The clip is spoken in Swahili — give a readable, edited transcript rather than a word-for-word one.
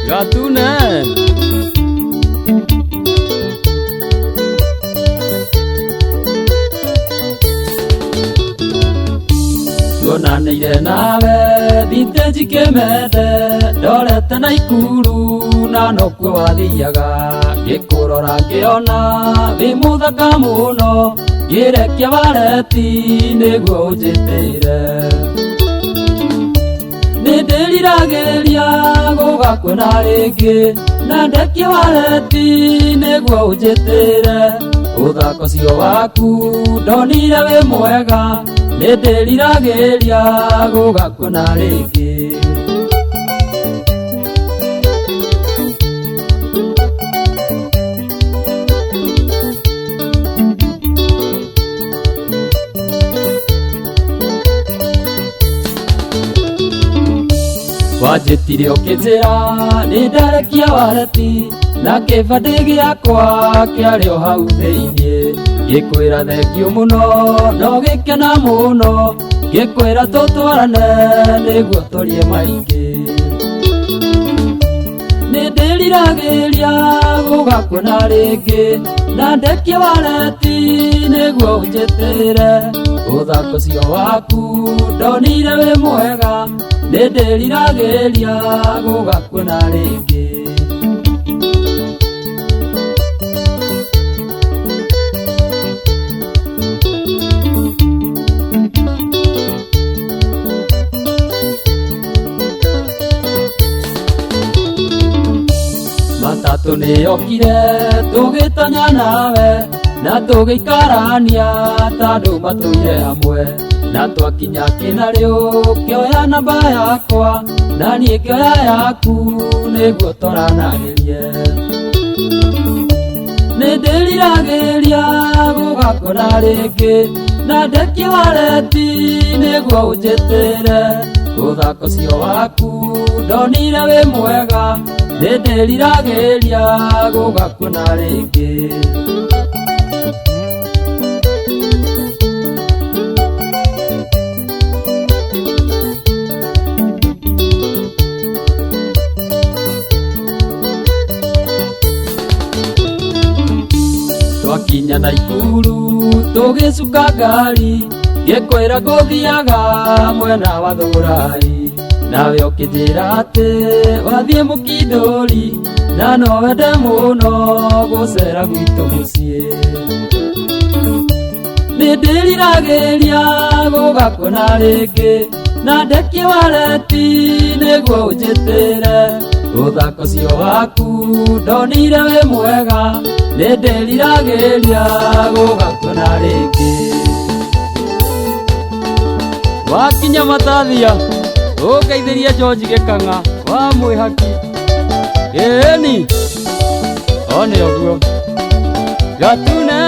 Gatune Tuonanĩire nawe thite njikĩmende ndorete na ikuru na nokuo wathiaga ngĩkũrora ngĩona wĩ mũthaka mũno ngĩrekia wareti nĩguo ũnjĩtĩire nĩndĩriragĩria gũgakuona rĩngĩ na ndekie wareti nĩguo ũnjĩtĩire ũthako ũcio waku ndonire wĩ mwega nĩndĩriragĩria gũgakuona rĩngĩ wanjĩtire ũkĩnjĩra nĩndarekia wareti na kĩbandĩ gĩakwa kĩarĩ o hau thĩinĩ ngĩkwĩra thengio mũno no gĩkena mũno ngĩkwĩra tũtwarane nĩguo tũrie maingĩ nĩndĩriragĩria gũgakuona rĩngĩ na ndekie wareti nĩguo ũnjĩtĩire ũthako ũcio waku ndonire wĩ mwega nĩndĩriragĩria gũgakuona rĩngĩ matatũ nĩyokire tũgĩtonya nawe na tũgĩikarania tandũ matũire hamwe na twakinya kĩnarĩo kĩoya namba yakwa na niĩ kĩoya yaku nĩguo twaranagĩrie nĩndĩriragĩria gũgakuona rĩngĩ na ndekie wareti nĩguo ũnjĩtĩire ũthako ũcio waku ndonire wĩ mwega nĩndĩriragĩria gũgakuona rĩngĩ twakinya na ikuru tũgĩcuka ngari ngĩkwĩra ngũthiaga mwena wa Thũrai nawe ũkĩnjĩra atĩ wathiĩ Mũkindũri na no wende mũno gũcera gwitũ mũciĩ nĩndĩriragĩria gũgakuona rĩngĩ na ndekie wareti nĩguo ũnjĩtĩire ũthako ũcio waku ndonire wĩ mwega nĩndĩriragĩria gũgakuona rĩngĩ wakinya Matathia ũngeithĩrie George Gĩkang'a wa mwĩhaki ĩni o nĩ ũguo Gatune